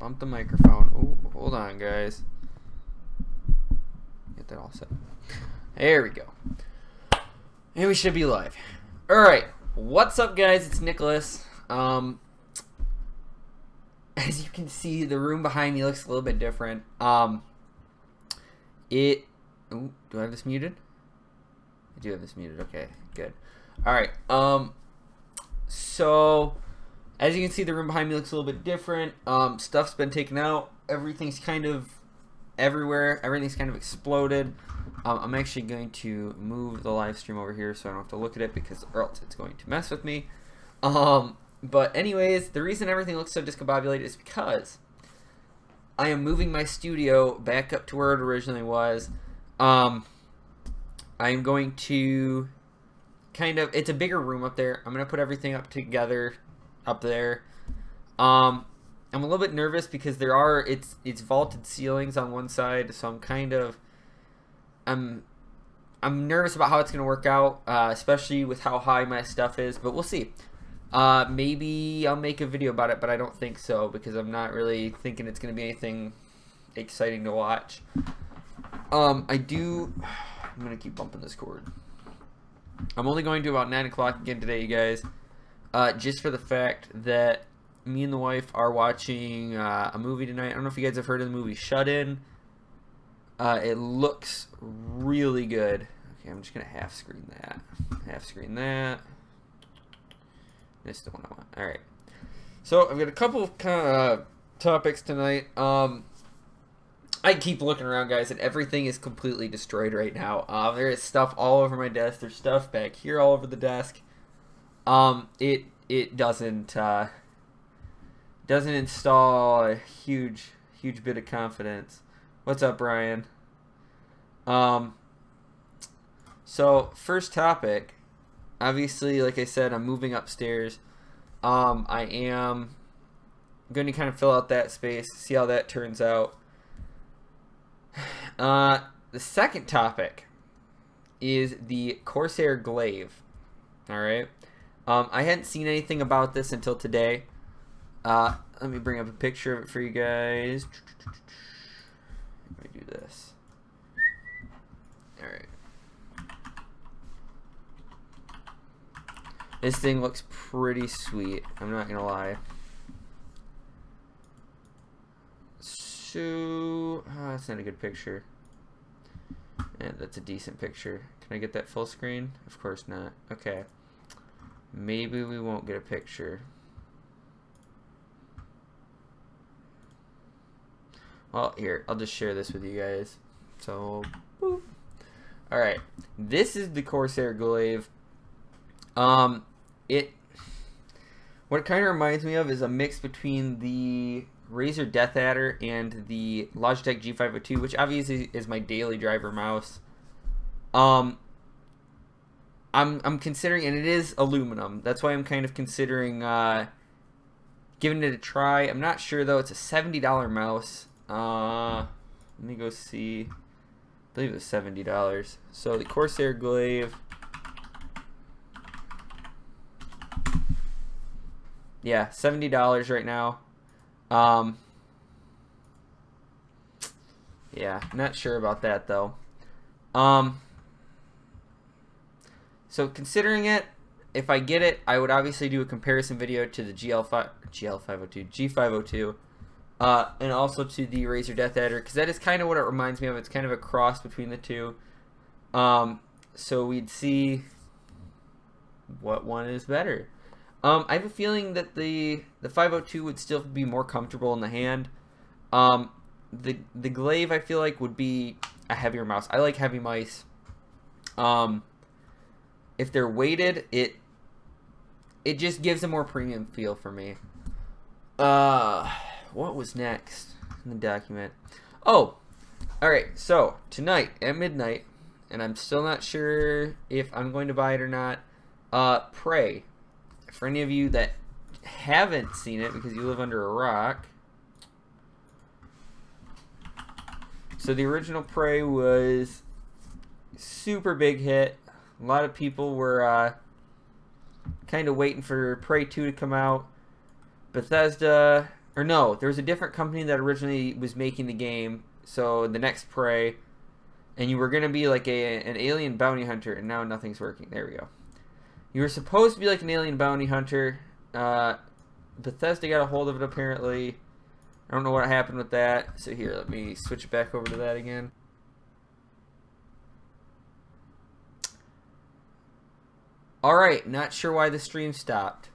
Bump the microphone. Oh, hold on, guys. Get that all set. There we go. And we should be live. Alright. What's up, guys? It's Nicholas. As you can see, the room behind me looks a little bit different. Ooh, do I have this muted? I do have this muted. Okay, good. Alright. So as you can see, the room behind me looks a little bit different. Stuff's been taken out. Everything's kind of everywhere. Everything's kind of exploded. I'm actually going to move the live stream over here so I don't have to look at it, because or else it's going to mess with me. But anyways, the reason everything looks so discombobulated is because I am moving my studio back up to where it originally was. I am going to it's a bigger room up there. I'm going to put everything up together up there. I'm a little bit nervous because it's vaulted ceilings on one side, so I'm nervous about how it's going to work out, especially with how high my stuff is, but we'll see. Maybe I'll make a video about it, but I don't think so, because I'm not really thinking it's going to be anything exciting to watch. I'm going to keep bumping this cord. I'm only going to about 9 o'clock again today, you guys, just for the fact that me and the wife are watching a movie tonight. I don't know if you guys have heard of the movie Shut In. It looks really good. Okay, I'm just going to half screen that. Half screen that. That's the one I want. Alright. So, I've got a couple of topics tonight. I keep looking around, guys, and everything is completely destroyed right now. There is stuff all over my desk. There's stuff back here all over the desk. It doesn't install a huge bit of confidence. What's up, Brian? So first topic, obviously, like I said, I'm moving upstairs. I am going to kind of fill out that space, see how that turns out. The second topic is the Corsair Glaive. Alright. I hadn't seen anything about this until today. Let me bring up a picture of it for you guys. Let me do this. Alright. This thing looks pretty sweet, I'm not gonna lie. So, that's not a good picture. Yeah, that's a decent picture. Can I get that full screen? Of course not. Okay. Maybe we won't get a picture. Well, here, I'll just share this with you guys. So, boop. Alright. This is the Corsair Glaive. What it kind of reminds me of is a mix between the Razer Death Adder and the Logitech G502, which obviously is my daily driver mouse. I'm considering, and it is aluminum. That's why I'm kind of considering giving it a try. I'm not sure though. It's a $70 mouse. Let me go see. I believe it was $70. So the Corsair Glaive. Yeah, $70 right now. Yeah, not sure about that though. So considering it, if I get it, I would obviously do a comparison video to the G502, and also to the Razer Death Adder, because that is kind of what it reminds me of. It's kind of a cross between the two. So we'd see what one is better. I have a feeling that the 502 would still be more comfortable in the hand. The Glaive, I feel like, would be a heavier mouse. I like heavy mice. If they're weighted, it just gives a more premium feel for me. What was next in the document? Oh, alright, so tonight at midnight, and I'm still not sure if I'm going to buy it or not, Prey. For any of you that haven't seen it because you live under a rock. So the original Prey was super big hit. A lot of people were kind of waiting for Prey 2 to come out. Bethesda or no, there was a different company that originally was making the game. So the next Prey, and you were gonna be like an alien bounty hunter, and now nothing's working. There we go. You were supposed to be like an alien bounty hunter. Bethesda got a hold of it apparently. I don't know what happened with that. So here, let me switch it back over to that again. Alright, not sure why the stream stopped.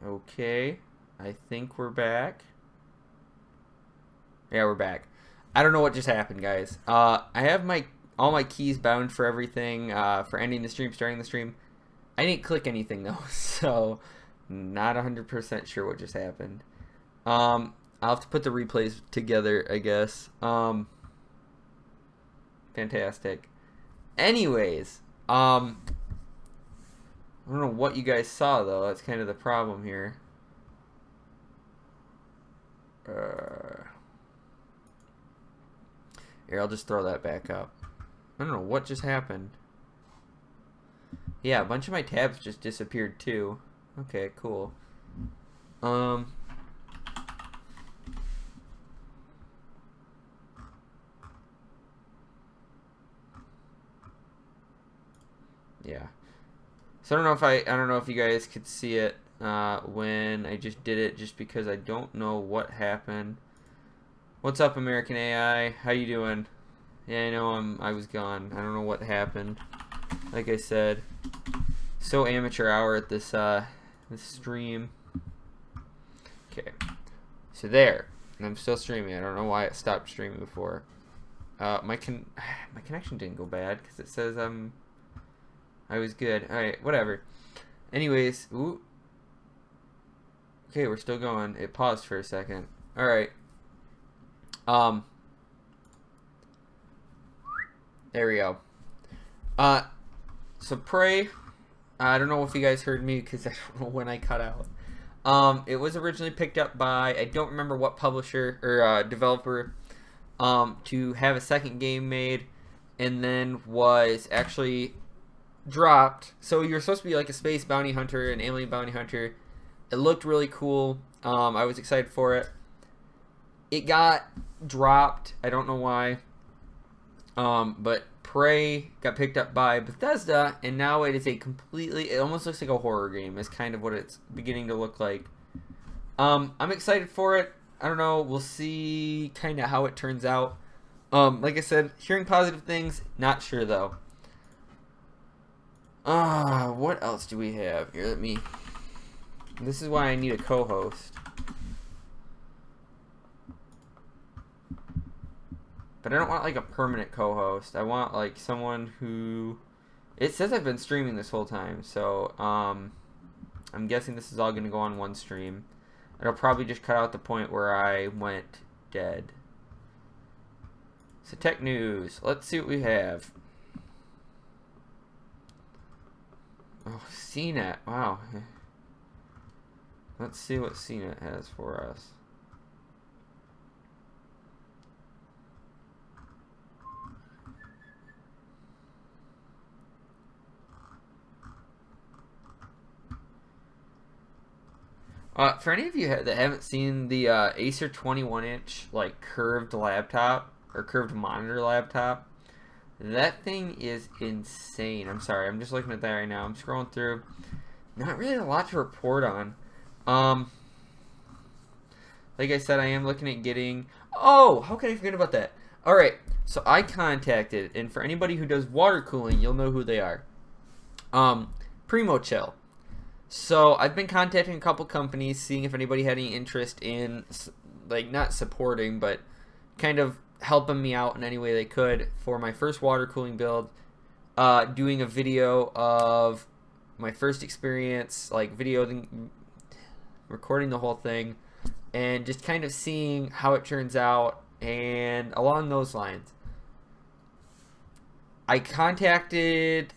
Okay, I think we're back. Yeah, we're back. I don't know what just happened, guys. I have all my keys bound for everything, for ending the stream, starting the stream. I didn't click anything though, so not 100% sure what just happened. I'll have to put the replays together, I guess. Fantastic. Anyways, I don't know what you guys saw though. That's kind of the problem here. Here, I'll just throw that back up. I don't know what just happened. Yeah, a bunch of my tabs just disappeared too. Okay, cool. Yeah. So I don't know if you guys could see it when I just did it, just because I don't know what happened. What's up, American AI? How you doing? Yeah, I know I was gone. I don't know what happened. Like I said, so amateur hour at this this stream. Okay, so there, and I'm still streaming. I don't know why it stopped streaming before. My connection didn't go bad because it says I was good. All right, whatever. Anyways, ooh. Okay, we're still going. It paused for a second. All right. There we go. So Prey, I don't know if you guys heard me because I don't know when I cut out. It was originally picked up by, I don't remember what publisher or developer, to have a second game made, and then was actually dropped. So you're supposed to be like a space bounty hunter, an alien bounty hunter. It looked really cool. I was excited for it. It got dropped. I don't know why. But Prey got picked up by Bethesda, and now it is a completely, it almost looks like a horror game is kind of what it's beginning to look like. I'm excited for it. I don't know. We'll see kind of how it turns out. Like I said, hearing positive things, not sure though. What else do we have? Here, this is why I need a co-host. But I don't want like a permanent co-host. I want like someone who... It says I've been streaming this whole time, so I'm guessing this is all going to go on one stream. It'll probably just cut out the point where I went dead. So tech news. Let's see what we have. Oh, CNET. Wow. Let's see what CNET has for us. For any of you that haven't seen the Acer 21-inch like curved laptop or curved monitor laptop, that thing is insane. I'm sorry, I'm just looking at that right now. I'm scrolling through. Not really a lot to report on. Like I said, I am looking at getting... Oh, how can I forget about that? Alright, so I contacted, and for anybody who does water cooling, you'll know who they are. Primo Chill. So I've been contacting a couple companies, seeing if anybody had any interest in, like, not supporting, but kind of helping me out in any way they could for my first water cooling build. Doing a video of my first experience, like recording the whole thing, and just kind of seeing how it turns out, and along those lines. I contacted,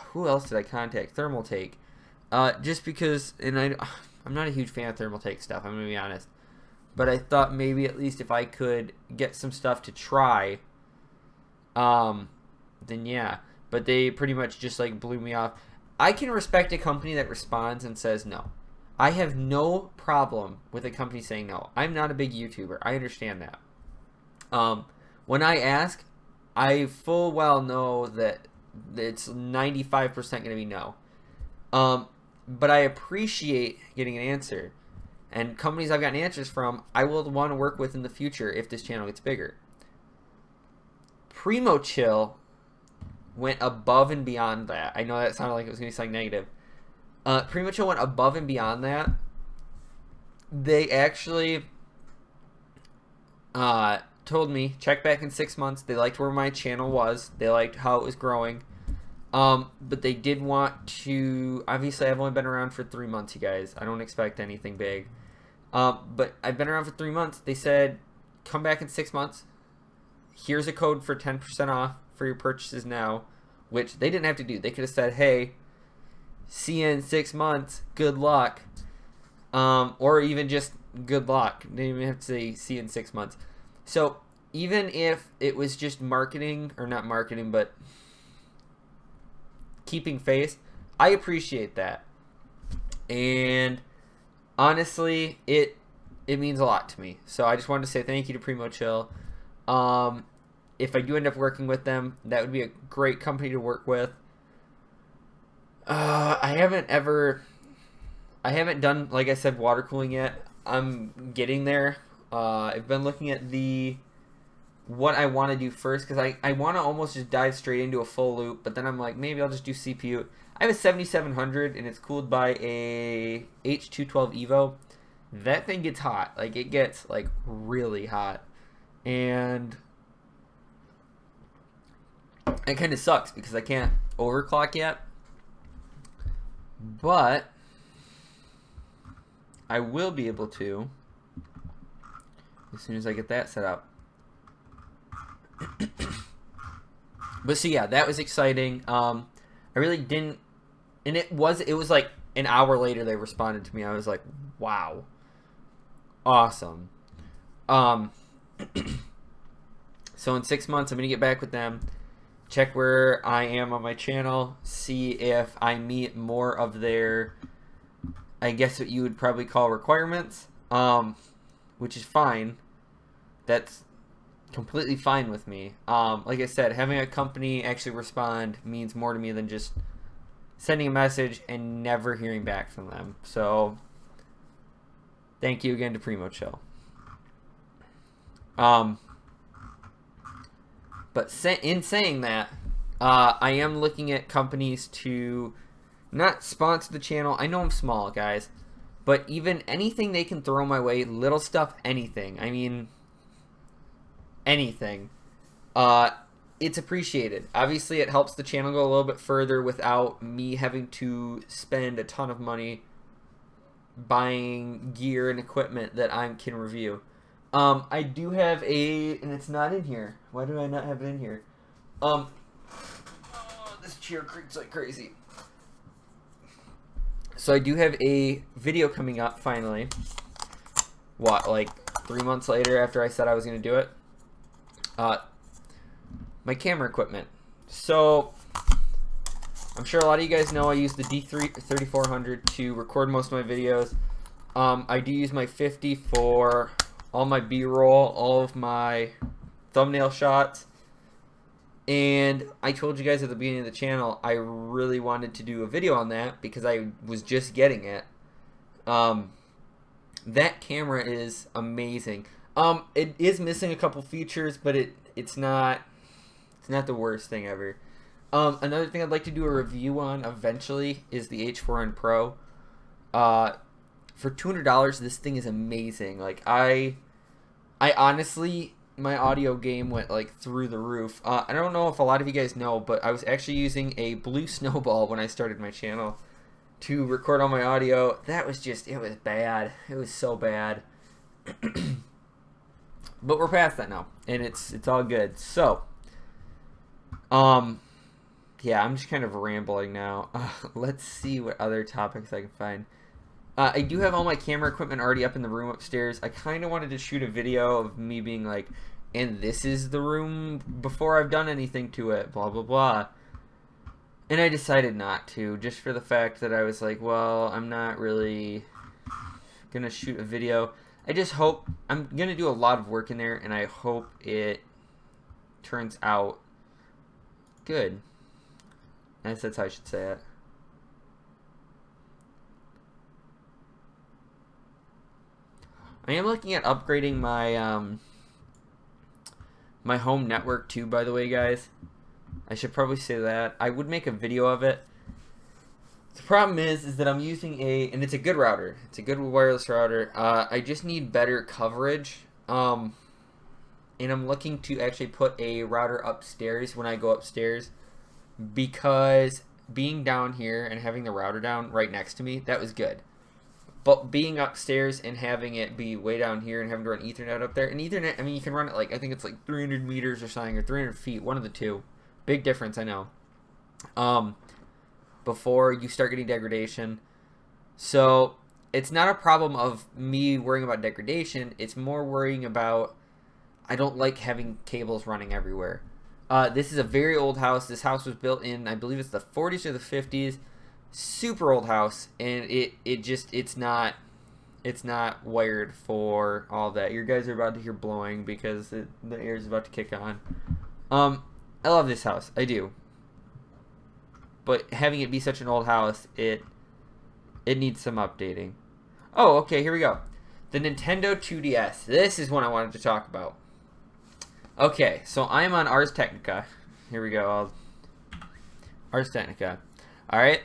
who else did I contact? Thermaltake. Just because, and I'm not a huge fan of Thermaltake stuff, I'm going to be honest. But I thought maybe at least if I could get some stuff to try, then yeah. But they pretty much just like blew me off. I can respect a company that responds and says no. I have no problem with a company saying no. I'm not a big YouTuber. I understand that. When I ask, I full well know that it's 95% going to be no. But I appreciate getting an answer. And companies I've gotten answers from, I will want to work with in the future if this channel gets bigger. Primo Chill went above and beyond that. I know that sounded like it was going to be something negative. Primo Chill went above and beyond that. They actually told me, check back in 6 months. They liked where my channel was. They liked how it was growing. But they did want to, obviously I've only been around for 3 months, you guys. I don't expect anything big. But I've been around for 3 months. They said, come back in 6 months. Here's a code for 10% off for your purchases now, which they didn't have to do. They could have said, hey, see you in 6 months. Good luck. Or even just good luck. They didn't even have to say see you in 6 months. So even if it was just marketing, or not marketing, but keeping face, I appreciate that. And honestly, it means a lot to me. So I just wanted to say thank you to Primo Chill. If I do end up working with them, that would be a great company to work with. I haven't done, like I said, water cooling yet. I'm getting there. I've been looking at what I want to do first, because I want to almost just dive straight into a full loop, but then I'm like, maybe I'll just do CPU. I have a 7700 and it's cooled by a H212 Evo. That thing gets hot. Like, it gets like really hot. And it kind of sucks because I can't overclock yet. But I will be able to as soon as I get that set up. But so yeah, that was exciting. I really didn't, and it was like an hour later they responded to me. I was like, wow, awesome. So in 6 months I'm gonna get back with them, check where I am on my channel, see if I meet more of their, I guess what you would probably call requirements, which is fine. That's completely fine with me. Like I said, having a company actually respond means more to me than just sending a message and never hearing back from them. So thank you again to Primo Chill. But in saying that, I am looking at companies to not sponsor the channel. I know I'm small, guys, but even anything they can throw my way, little stuff, anything. I mean, anything. It's appreciated. Obviously, it helps the channel go a little bit further without me having to spend a ton of money buying gear and equipment that I can review. I do have and it's not in here. Why do I not have it in here? This chair creaks like crazy. So I do have a video coming up finally. What, like 3 months later after I said I was going to do it? My camera equipment. So I'm sure a lot of you guys know I use the D3400 to record most of my videos. I do use my 50 for all my B-roll, all of my thumbnail shots. And I told you guys at the beginning of the channel I really wanted to do a video on that because I was just getting it. That camera is amazing. It is missing a couple features, but it's not the worst thing ever. Another thing I'd like to do a review on eventually is the H4n Pro. For $200, this thing is amazing. Like, I honestly, my audio game went like through the roof. I don't know if a lot of you guys know, but I was actually using a blue snowball when I started my channel to record all my audio. That was just, it was bad. It was so bad. But we're past that now, and it's all good. So, yeah, I'm just kind of rambling now. Let's see what other topics I can find. I do have all my camera equipment already up in the room upstairs. I kind of wanted to shoot a video of me being like and this is the room before I've done anything to it, blah blah blah. And I decided not to, just for the fact that I was like, well, I'm not really gonna shoot a video. I just hope, I'm gonna do a lot of work in there, and I hope it turns out good. I guess that's how I should say it. I am looking at upgrading my my home network too, by the way, guys. I should probably say that. I would make a video of it. The problem is that I'm using and it's a good router. It's a good wireless router. I just need better coverage. And I'm looking to actually put a router upstairs when I go upstairs, because being down here and having the router down right next to me, that was good. But being upstairs and having it be way down here and having to run Ethernet up there, and Ethernet, I mean, you can run it like, I think it's like 300 meters or something, or 300 feet, one of the two. Big difference, I know. Before you start getting degradation. So it's not a problem of me worrying about degradation. It's more worrying about, I don't like having cables running everywhere. This is a very old house. This house was built in, I believe it's the 40s or the 50s. Super old house, and it's not wired for all that. You guys are about to hear blowing because the air is about to kick on. I love this house, I do, but having it be such an old house, it needs some updating. Oh, okay, here we go. The Nintendo 2DS. This is one I wanted to talk about. Okay, so I'm on Ars Technica. Here we go. Ars Technica. All right.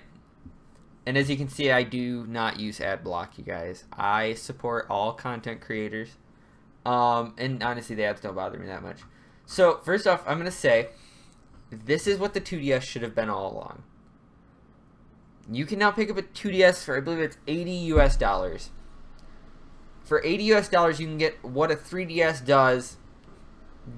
And as you can see, I do not use ad block, you guys. I support all content creators. And honestly, the ads don't bother me that much. So, first off, I'm going to say, this is what the 2DS should have been all along. You can now pick up a 2DS for, I believe it's $80 US. For $80 US, you can get what a 3DS does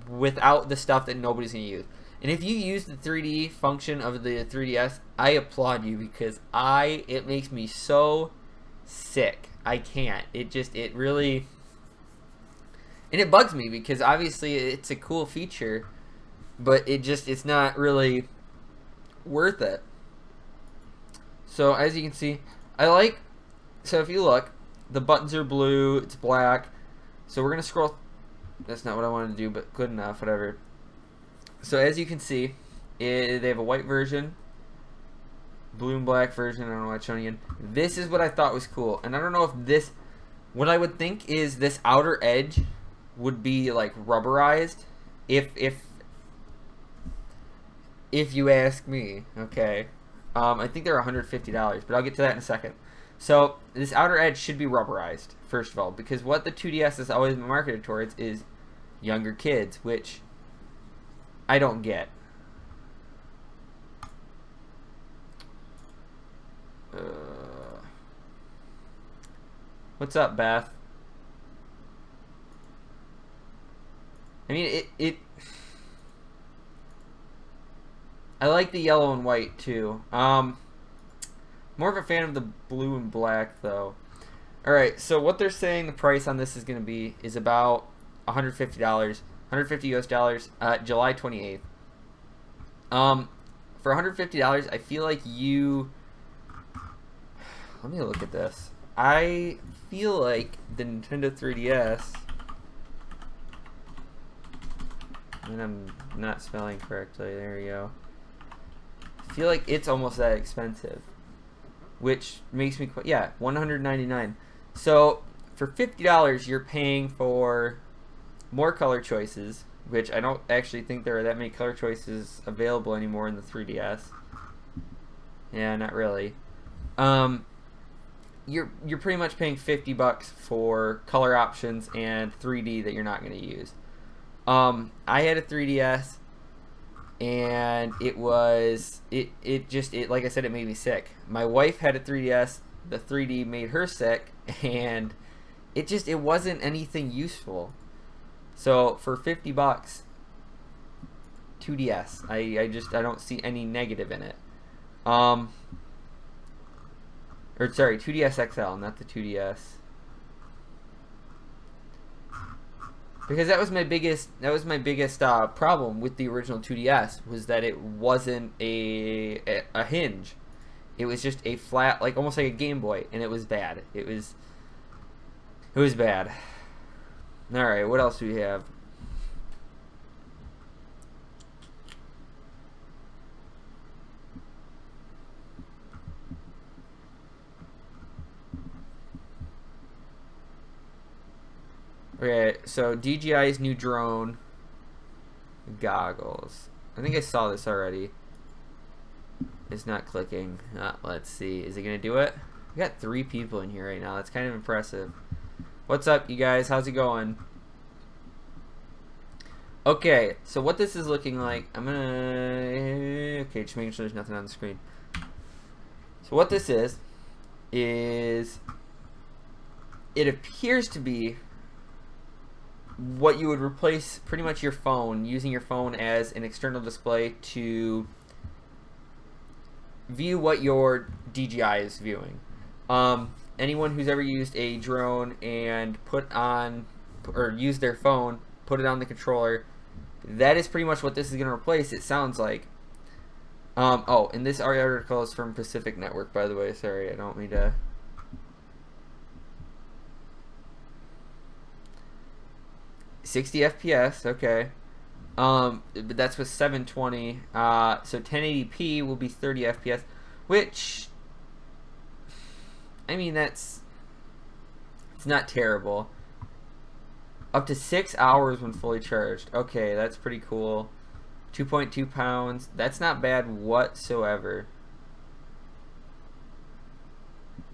without the stuff that nobody's going to use. And if you use the 3D function of the 3DS, I applaud you, because it makes me so sick. I can't. It really, and it bugs me, because obviously it's a cool feature, but it's not really worth it. So as you can see, so if you look, the buttons are blue, it's black. So we're going to scroll. That's not what I wanted to do, but good enough, whatever. So as you can see, they have a white version, blue and black version. I don't know why it's showing again. This is what I thought was cool, and I don't know if this, what I would think is this outer edge would be like rubberized, if you ask me. Okay, I think they're $150, but I'll get to that in a second. So this outer edge should be rubberized, first of all, because what the 2DS has always been marketed towards is younger kids, which I don't get. What's up, Beth? I mean, I like the yellow and white too. More of a fan of the blue and black though. Alright, so what they're saying the price on this is going to be is about $150. $150 US, July 28th. For $150, I feel like let me look at this. I feel like the Nintendo 3DS, and I'm not spelling correctly, there we go. I feel like it's almost that expensive, which makes me, yeah, $199. So for $50, you're paying for more color choices, which I don't actually think there are that many color choices available anymore in the 3DS. Yeah, not really. You're pretty much paying $50 for color options and 3D that you're not going to use. I had a 3DS, and it like I said, it made me sick. My wife had a 3DS. The 3D made her sick, and it wasn't anything useful. So for $50, 2DS, I don't see any negative in it. Or sorry, 2DS XL, not the 2DS. Because that was my biggest problem with the original 2DS, was that it wasn't a hinge. It was just a flat, like almost like a Game Boy, and it was bad. It was bad. All right, what else do we have? Okay, so DJI's new drone goggles. I think I saw this already. It's not clicking. Let's see. Is it going to do it? We got 3 people in here right now. That's kind of impressive. What's up, you guys? How's it going? Okay, so what this is looking like, I'm going to... Okay, just making sure there's nothing on the screen. So what this is it appears to be what you would replace pretty much your phone, using your phone as an external display to view what your DJI is viewing. Anyone who's ever used a drone and put on, or used their phone, put it on the controller, that is pretty much what this is going to replace, it sounds like. Oh, and this article is from Pacific Network, by the way. Sorry, I don't mean to... $60 FPS, okay. But that's with 720. So 1080p will be 30 FPS, which, I mean, it's not terrible. Up to 6 hours when fully charged. Okay, that's pretty cool. 2.2 pounds. That's not bad whatsoever.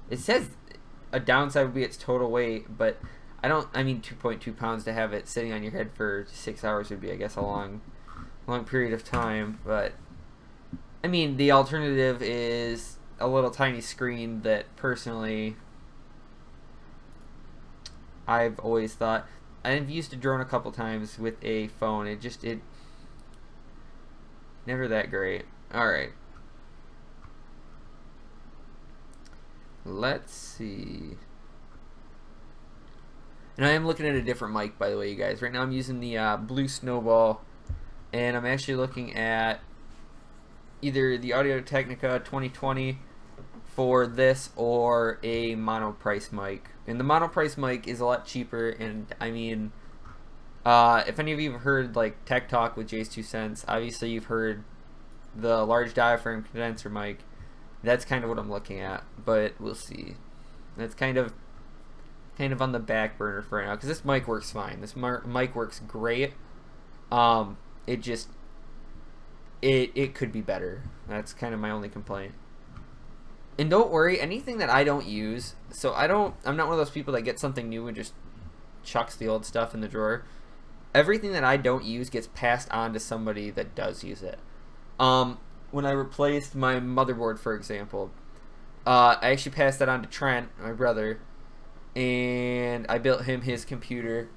It says a downside would be its total weight, but I mean 2.2 pounds to have it sitting on your head for 6 hours would be, I guess, a long period of time. But I mean, the alternative is a little tiny screen that personally I've always thought. I've used a drone a couple times with a phone. It never that great. All right. Let's see. And I am looking at a different mic, by the way, you guys. Right now I'm using the Blue Snowball, and I'm actually looking at either the Audio Technica 2020 for this or a monoprice mic. And the monoprice mic is a lot cheaper, and I mean, if any of you have heard like TechTalk with Jay's 2 cents, obviously you've heard the large diaphragm condenser mic. That's kind of what I'm looking at, but we'll see. That's kind of on the back burner for right now, because this mic works fine. This mic works great. It just it could be better. That's kind of my only complaint. And don't worry, anything that I don't use, so I'm not one of those people that gets something new and just chucks the old stuff in the drawer. Everything that I don't use gets passed on to somebody that does use it. When I replaced my motherboard, for example, I actually passed that on to Trent, my brother, and I built him his computer.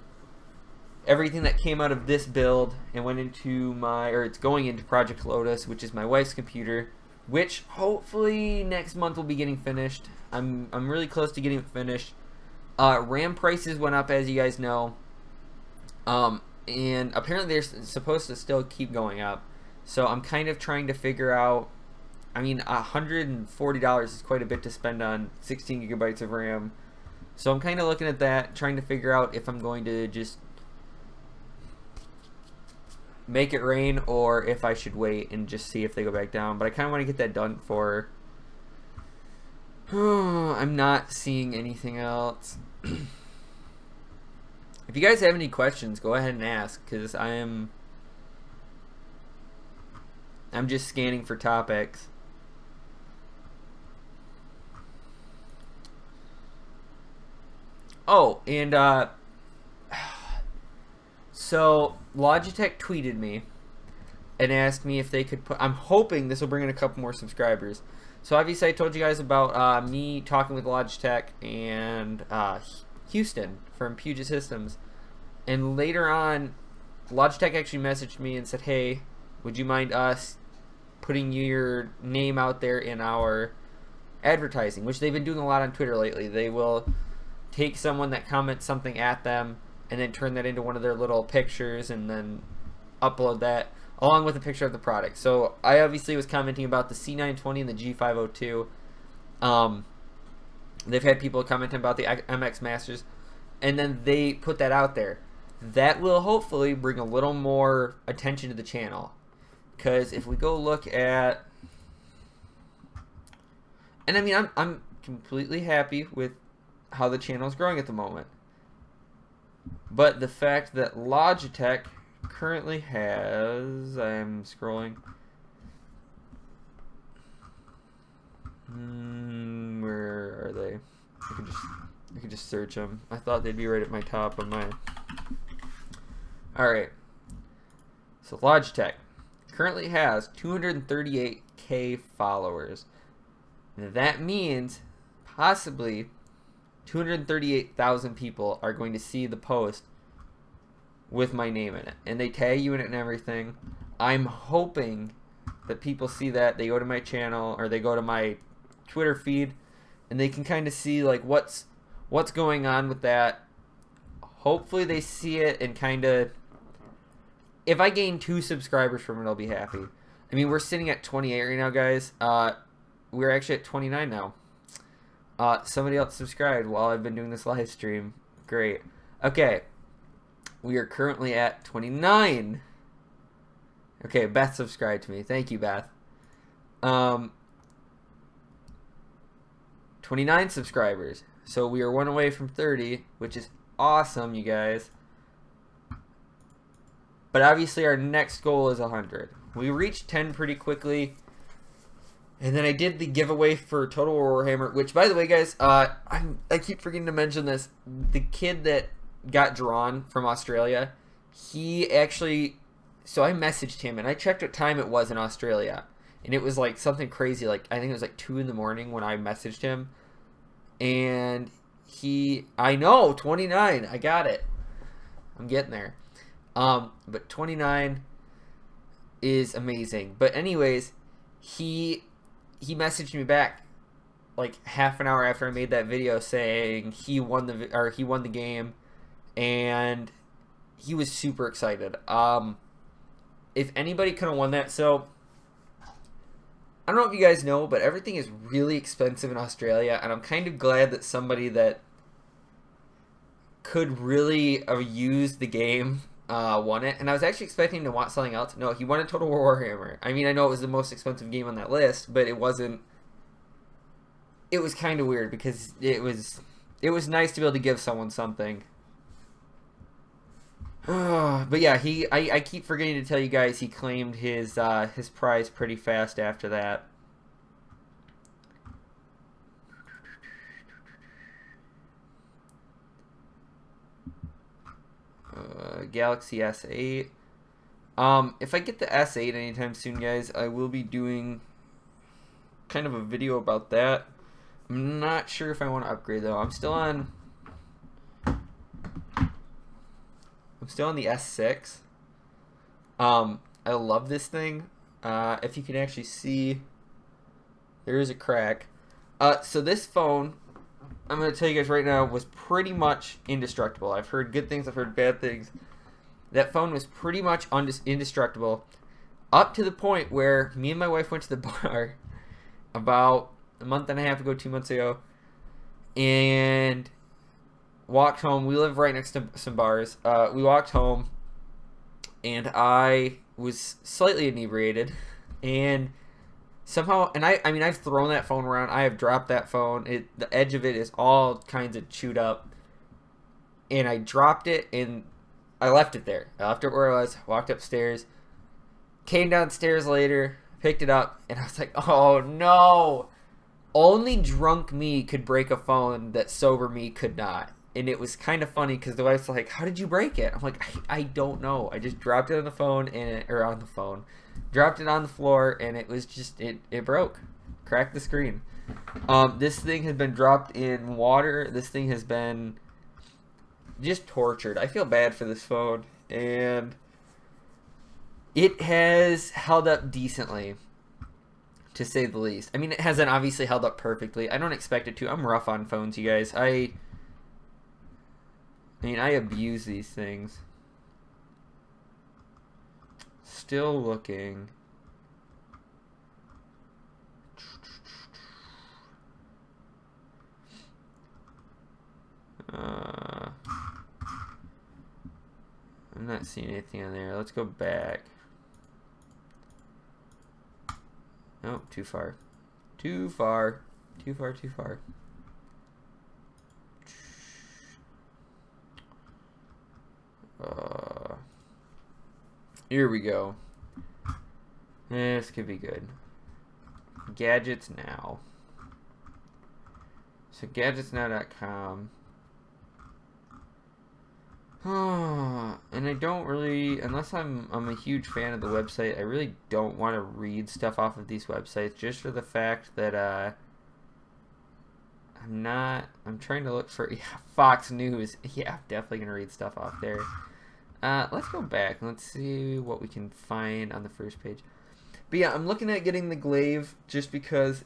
Everything that came out of this build and went into it's going into Project Lotus, which is my wife's computer, which hopefully next month will be getting finished. I'm really close to getting it finished. RAM prices went up, as you guys know, and apparently they're supposed to still keep going up. So I'm kind of trying to figure out. I mean, $140 is quite a bit to spend on 16 gigabytes of RAM. So I'm kind of looking at that, trying to figure out if I'm going to just make it rain or if I should wait and just see if they go back down. But I kind of want to get that done for... I'm not seeing anything else. If you guys have any questions, go ahead and ask, because I'm just scanning for topics. Oh, and so Logitech tweeted me and asked me if they could put... I'm hoping this will bring in a couple more subscribers. So obviously I told you guys about me talking with Logitech and Houston from Puget Systems. And later on, Logitech actually messaged me and said, hey, would you mind us putting your name out there in our advertising, which they've been doing a lot on Twitter lately. They will take someone that comments something at them, and then turn that into one of their little pictures and then upload that along with a picture of the product. So I obviously was commenting about the C920 and the G502. They've had people commenting about the MX Masters, and then they put that out there. That will hopefully bring a little more attention to the channel, because if we go look at, and I mean, I'm completely happy with how the channel is growing at the moment, but the fact that Logitech currently has, I'm scrolling, where are they? I could just search them. I thought they'd be right at my top of my. All right. So Logitech currently has 238K followers. Now that means possibly 238,000 people are going to see the post with my name in it, and they tag you in it and everything. I'm hoping that people see that, they go to my channel or they go to my Twitter feed, and they can kind of see like what's going on with that. Hopefully they see it and kind of, if I gain 2 subscribers from it, I'll be happy. I mean, we're sitting at 28 right now, guys. We're actually at 29 now. Somebody else subscribed while I've been doing this live stream. Great. Okay. We are currently at 29. Okay, Beth subscribed to me. Thank you, Beth. 29 subscribers. So we are 1 away from 30, which is awesome, you guys. But obviously our next goal is 100. We reached 10 pretty quickly. And then I did the giveaway for Total War Warhammer, which, by the way, guys, I keep forgetting to mention this. The kid that got drawn from Australia, he actually, so I messaged him, and I checked what time it was in Australia. And it was like something crazy, like I think it was like 2 in the morning when I messaged him. And I know, 29, I got it. I'm getting there. But 29 is amazing. But anyways, he messaged me back like half an hour after I made that video saying he won the game, and he was super excited. If anybody could have won that, so I don't know if you guys know, but everything is really expensive in Australia, and I'm kind of glad that somebody that could really use the game won it. And I was actually expecting to want something else. No, he won a Total War Warhammer. I mean, I know it was the most expensive game on that list, but it wasn't. It was kind of weird because it was nice to be able to give someone something. But yeah, I keep forgetting to tell you guys he claimed his prize pretty fast after that. Galaxy S8. If I get the S8 anytime soon, guys, I will be doing kind of a video about that. I'm not sure if I want to upgrade though. I'm still on the S6. I love this thing. If you can actually see, there is a crack. So this phone, I'm going to tell you guys right now, was pretty much indestructible. I've heard good things, I've heard bad things. That phone was pretty much indestructible, up to the point where me and my wife went to the bar about a month and a half ago, 2 months ago, and walked home. We live right next to some bars. We walked home, and I was slightly inebriated, and somehow, and I mean, I've thrown that phone around. I have dropped that phone. The edge of it is all kinds of chewed up, and I dropped it, and I left it there. I left it where I was, walked upstairs, came downstairs later, picked it up, and I was like, oh no! Only drunk me could break a phone that sober me could not. And it was kind of funny because the wife's like, how did you break it? I'm like, I don't know. I just dropped it on the phone, dropped it on the floor, and it was just, it broke. Cracked the screen. This thing has been dropped in water. This thing has been just tortured. I feel bad for this phone, and it has held up decently, to say the least. I mean, it hasn't obviously held up perfectly. I don't expect it to. I'm rough on phones, you guys. I mean, I abuse these things. Still looking. I'm not seeing anything on there. Let's go back. Oh, too far. Too far. Too far, too far. Here we go. This could be good. Gadgets now. So gadgetsnow.com. And I don't really, unless I'm a huge fan of the website, I really don't want to read stuff off of these websites just for the fact that I'm trying to look for Fox News. Yeah, I'm definitely gonna read stuff off there. Let's go back. Let's see what we can find on the first page. But yeah, I'm looking at getting the Glaive just because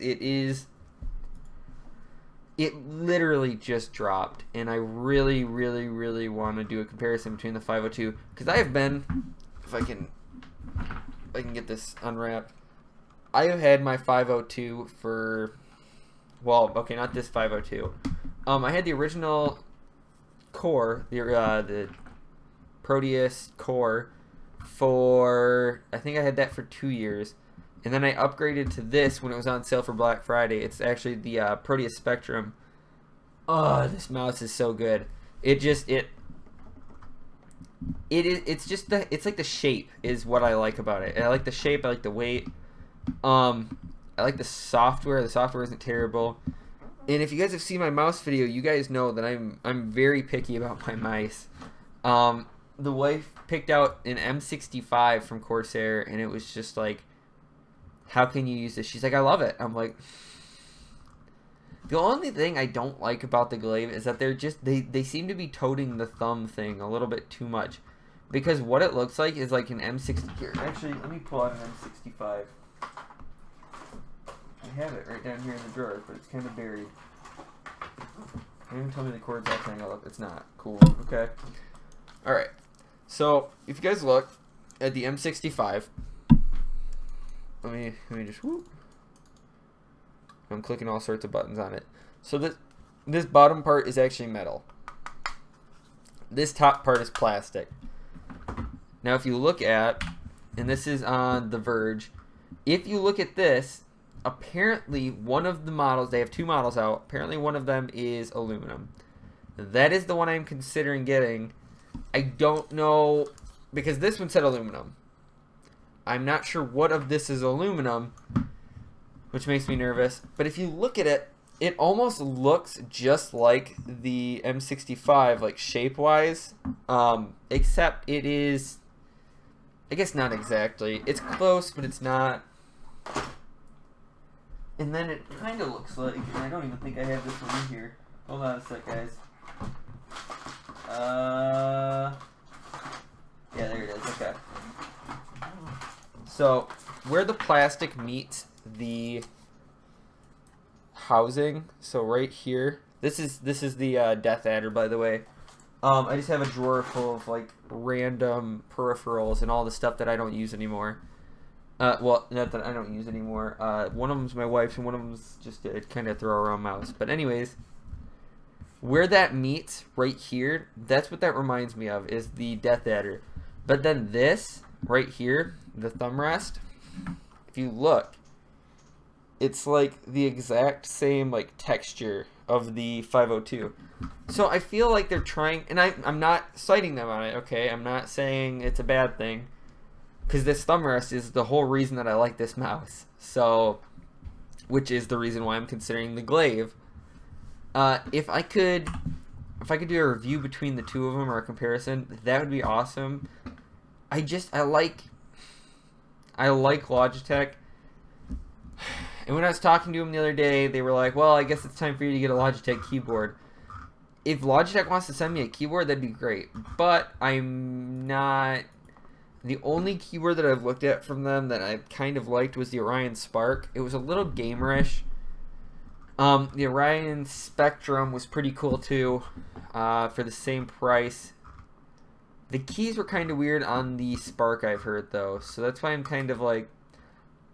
it literally just dropped, and I really, really, really want to do a comparison between the 502, because I have been, if I can get this unwrapped, I have had my 502 for, well, okay, not this 502. I had the original core, the Proteus core, for, I think I had that for 2 years. And then I upgraded to this when it was on sale for Black Friday. It's actually the Proteus Spectrum. Oh, this mouse is so good. It's like the shape is what I like about it. I like the shape. I like the weight. I like the software. The software isn't terrible. And if you guys have seen my mouse video, you guys know that I'm very picky about my mice. The wife picked out an M65 from Corsair, and it was just like, how can you use this? She's like, I love it. I'm like, the only thing I don't like about the Glaive is that they seem to be toting the thumb thing a little bit too much, because what it looks like is like an M60. Here, actually, let me pull out an M65. I have it right down here in the drawer, but it's kind of buried. Don't even tell me the cord's all tangled up. It's not. Cool. Okay. All right. So if you guys look at the M65. Let me just whoop. I'm clicking all sorts of buttons on it. So this bottom part is actually metal. This top part is plastic. Now if you look at, and this is on The Verge, if you look at this, apparently one of the models, they have 2 models out, apparently one of them is aluminum. That is the one I'm considering getting. I don't know, because this one said aluminum. I'm not sure what of this is aluminum, which makes me nervous. But if you look at it, it almost looks just like the M65, like shape-wise, except it is, I guess not exactly. It's close, but it's not. And then it kind of looks like, and I don't even think I have this one in here. Hold on a sec, guys. Yeah, there it is. Okay. So where the plastic meets the housing, so right here, this is the Death Adder, by the way. I just have a drawer full of like random peripherals and all the stuff that I don't use anymore. Well, not that I don't use anymore. One of them's my wife's, and one of them's just a kind of throw around mouse. But anyways, where that meets right here, that's what that reminds me of, is the Death Adder. But then this right here, the thumb rest, if you look, it's like the exact same like texture of the 502. So I feel like they're trying, and I'm not citing them on it, okay? I'm not saying it's a bad thing, because this thumb rest is the whole reason that I like this mouse. So, which is the reason why I'm considering the Glaive. If I could do a review between the two of them, or a comparison, that would be awesome. I like Logitech. And when I was talking to them the other day, they were like, well, I guess it's time for you to get a Logitech keyboard. If Logitech wants to send me a keyboard, that'd be great. But I'm not... The only keyboard that I've looked at from them that I kind of liked was the Orion Spark. It was a little gamerish. The Orion Spectrum was pretty cool too, for the same price. The keys were kind of weird on the Spark, I've heard, though, so that's why I'm kind of like,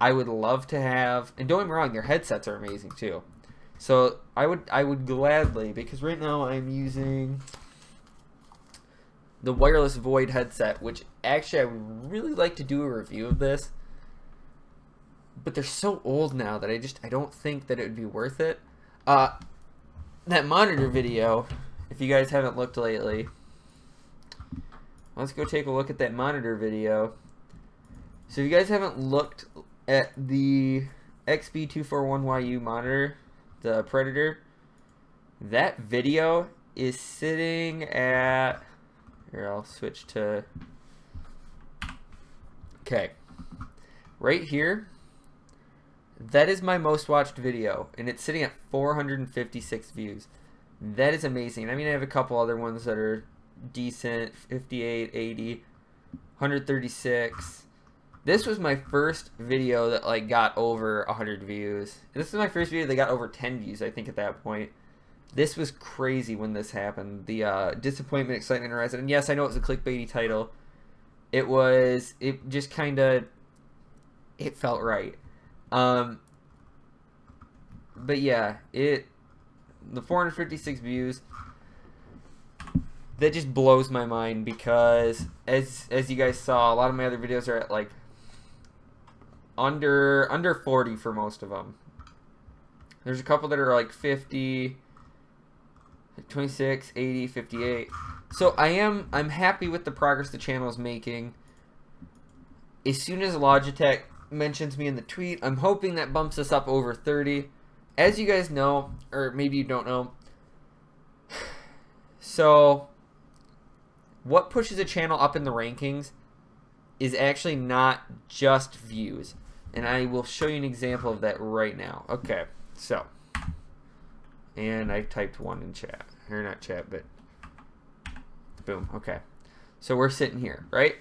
I would love to have, and don't get me wrong, their headsets are amazing too. So I would gladly, because right now I'm using the wireless Void headset, which actually I would really like to do a review of this, but they're so old now that I don't think that it would be worth it. That monitor video, if you guys haven't looked lately, let's go take a look at that monitor video. So if you guys haven't looked at the XB241YU monitor, the Predator, that video is sitting at, here, I'll switch to, okay, right here, that is my most watched video, and it's sitting at 456 views. That is amazing. I mean, I have a couple other ones that are decent, 58, 80, 136. This was my first video that like got over 100 views. This is my first video that got over 10 views, I think, at that point. This was crazy when this happened. The disappointment, excitement, and horizon. And yes, I know it was a clickbaity title. It just kind of, it felt right. But yeah, the 456 views, that just blows my mind, because as you guys saw, a lot of my other videos are at like under 40 for most of them. There's a couple that are like 50, 26, 80, 58. So I'm happy with the progress the channel is making. As soon as Logitech mentions me in the tweet, I'm hoping that bumps us up over 30. As you guys know, or maybe you don't know, so what pushes a channel up in the rankings is actually not just views. And I will show you an example of that right now. Okay, so, and I typed one in chat, or not chat, but boom, okay. So we're sitting here, right?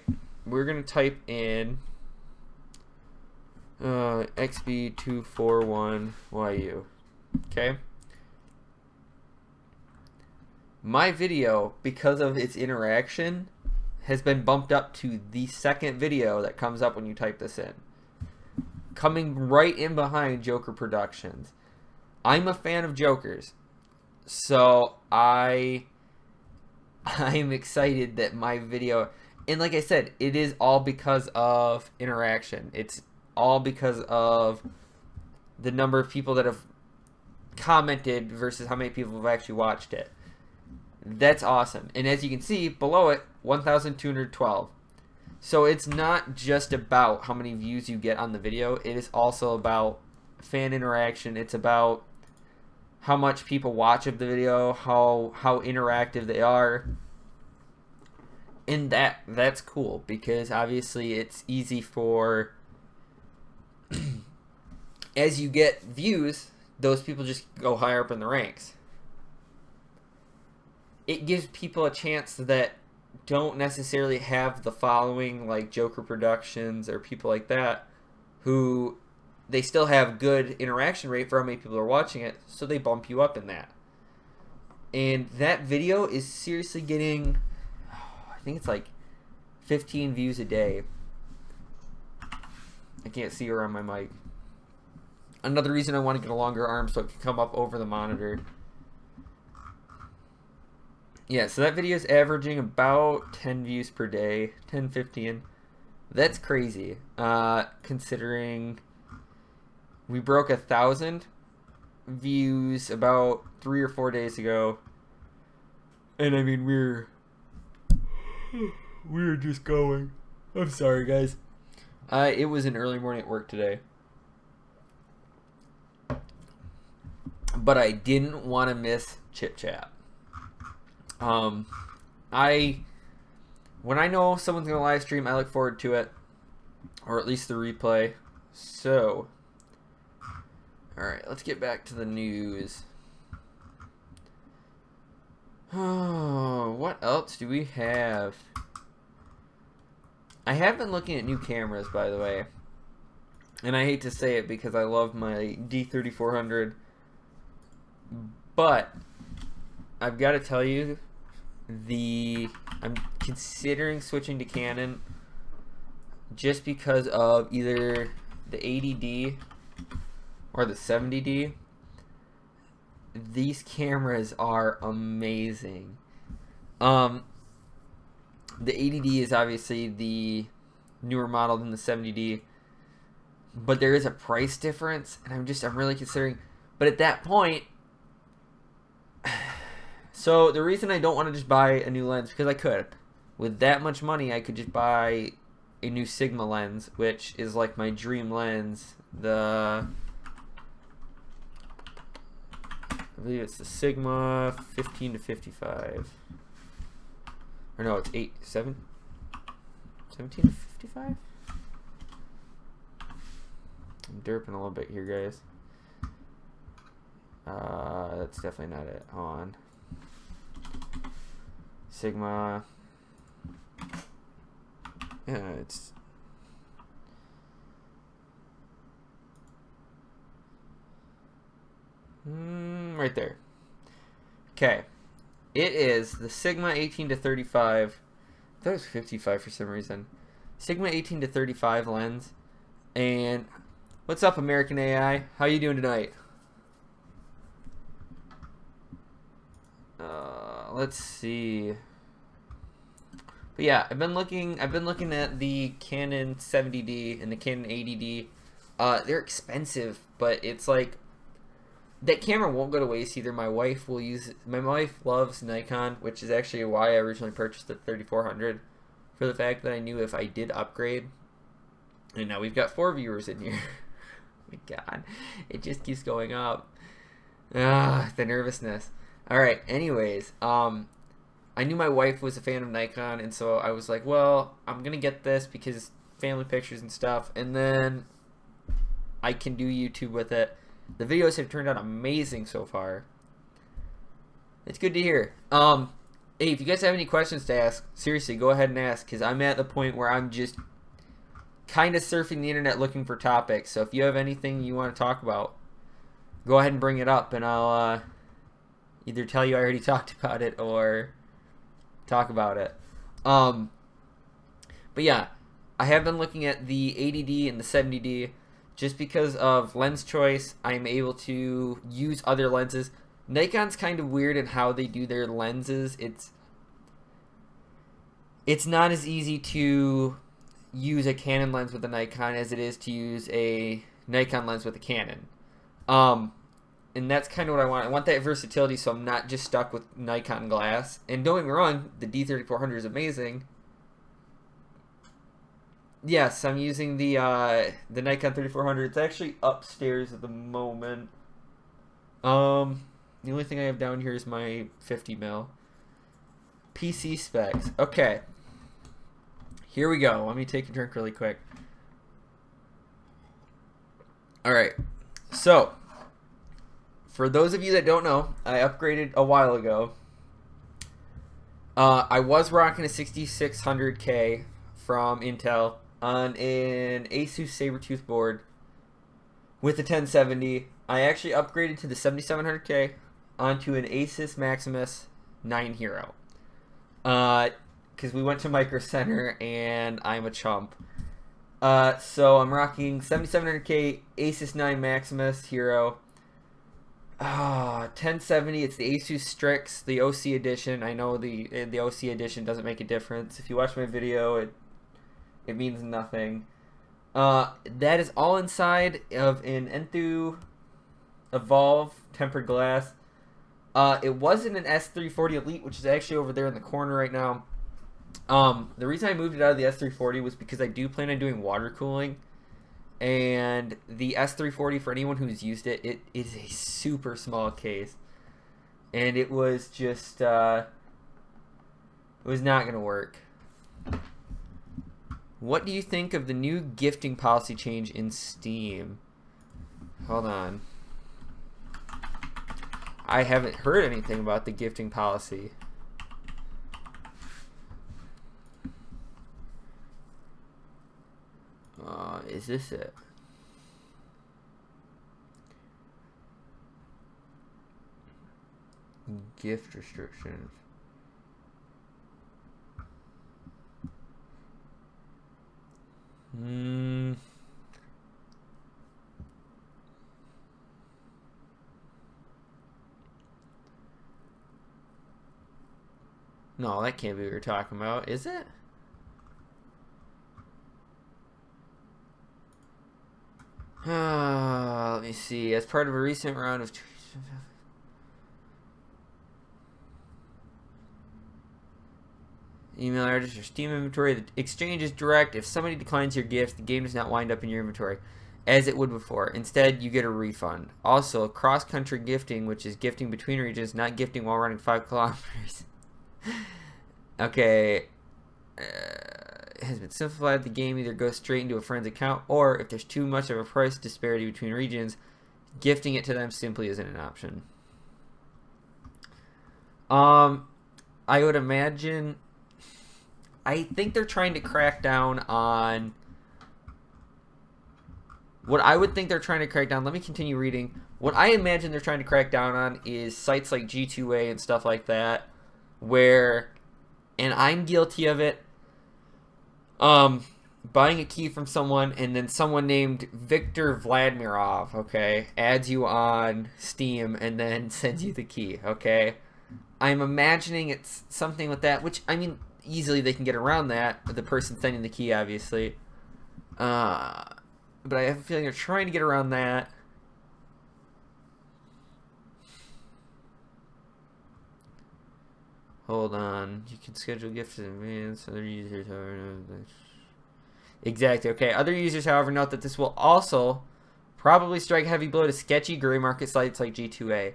We're gonna type in XB241YU, okay? My video, because of its interaction, has been bumped up to the second video that comes up when you type this in, coming right in behind Joker Productions. I'm a fan of Jokers, so I'm excited that my video, and like I said, it is all because of interaction. It's all because of the number of people that have commented versus how many people have actually watched it. That's awesome. And as you can see below it, 1,212. So it's not just about how many views you get on the video. It is also about fan interaction. It's about how much people watch of the video, how interactive they are. And that's cool, because obviously it's easy for as you get views, those people just go higher up in the ranks. It gives people a chance that don't necessarily have the following, like Joker Productions or people like that, who they still have good interaction rate for how many people are watching it, so they bump you up in that. And that video is seriously getting, I think it's like 15 views a day. I can't see her on my mic. Another reason I want to get a longer arm so it can come up over the monitor. Yeah, so that video is averaging about 10 views per day, 10, 15. That's crazy, considering we broke 1,000 views about 3 or 4 days ago. And I mean, we're just going. I'm sorry, guys. It was an early morning at work today. But I didn't want to miss Chip Chat. When I know someone's gonna live stream, I look forward to it, or at least the replay. So, all right, let's get back to the news. Oh, what else do we have? I have been looking at new cameras, by the way, and I hate to say it because I love my D3400 But I've got to tell you, I'm considering switching to Canon just because of either the 80D or the 70D. These cameras are amazing. The 80D is obviously the newer model than the 70D, but there is a price difference, and I'm really considering. But at that point, so the reason I don't want to just buy a new lens, because I could, with that much money, I could just buy a new Sigma lens, which is like my dream lens. I believe it's the Sigma 15 to 55. Or no, it's 17 to 55? I'm derping a little bit here, guys. That's definitely not it. Hold on. Sigma. Yeah, it's... right there. Okay. It is the Sigma 18 to 35. I thought it was 55 for some reason. Sigma 18 to 35 lens. And what's up, American AI? How you doing tonight? Let's see. But yeah, I've been looking at the Canon 70D and the Canon 80D. They're expensive, but it's like that camera won't go to waste either. My wife loves Nikon, which is actually why I originally purchased the 3400, for the fact that I knew if I did upgrade. And now we've got 4 viewers in here. Oh my god, it just keeps going up. The nervousness. All right. Anyways, I knew my wife was a fan of Nikon, and so I was like, well, I'm gonna get this because family pictures and stuff, and then I can do YouTube with it. The videos have turned out amazing so far. It's good to hear. Hey, if you guys have any questions to ask, seriously, go ahead and ask, because I'm at the point where I'm just kind of surfing the internet looking for topics. So if you have anything you want to talk about, go ahead and bring it up, and I'll either tell you I already talked about it or talk about it. But yeah, I have been looking at the 80D and the 70D. Just because of lens choice, I'm able to use other lenses. Nikon's kind of weird in how they do their lenses. It's not as easy to use a Canon lens with a Nikon as it is to use a Nikon lens with a Canon. And that's kind of what I want. I want that versatility, so I'm not just stuck with Nikon glass. And don't get me wrong, the D3400 is amazing. Yes, I'm using the Nikon 3400. It's actually upstairs at the moment. The only thing I have down here is my 50mm. PC specs. Okay. Here we go. Let me take a drink really quick. Alright. So, for those of you that don't know, I upgraded a while ago. I was rocking a 6600K from Intel on an Asus Sabertooth board with a 1070. I actually upgraded to the 7700K onto an Asus Maximus 9 Hero. Because we went to Micro Center and I'm a chump. So I'm rocking 7700K Asus 9 Maximus Hero. 1070. It's the Asus Strix, the OC edition. I know the OC edition doesn't make a difference. If you watch my video, it means nothing. That is all inside of an Enthu Evolve tempered glass. It wasn't an S340 Elite, which is actually over there in the corner right now. The reason I moved it out of the S340 was because I do plan on doing water cooling. And the S340, for anyone who's used it, it is a super small case. And it was just, it was not going to work. What do you think of the new gifting policy change in Steam? Hold on. I haven't heard anything about the gifting policy. Is this it? gift restrictions. No, that can't be what you're talking about, is it? Let me see. As part of a recent round of email address or Steam inventory, the exchange is direct. If somebody declines your gift, the game does not wind up in your inventory as it would before. Instead, you get a refund. Also, cross-country gifting, which is gifting between regions, not gifting while running 5 kilometers. Okay. Has been simplified. The game either goes straight into a friend's account, or if there's too much of a price disparity between regions, gifting it to them simply isn't an option. I would imagine... I think they're trying to crack down on... What I would think they're trying to crack down... Let me continue reading. What I imagine they're trying to crack down on is sites like G2A and stuff like that, where... And I'm guilty of it. Buying a key from someone, and then someone named Victor Vladimirov, okay, adds you on Steam and then sends you the key, okay? I'm imagining it's something with that, which, I mean, easily they can get around that, the person sending the key, obviously. But I have a feeling they're trying to get around that. Hold on. You can schedule gifts in advance. Other users, however, exactly. Okay. Other users, however, note that this will also probably strike a heavy blow to sketchy gray market sites like G2A.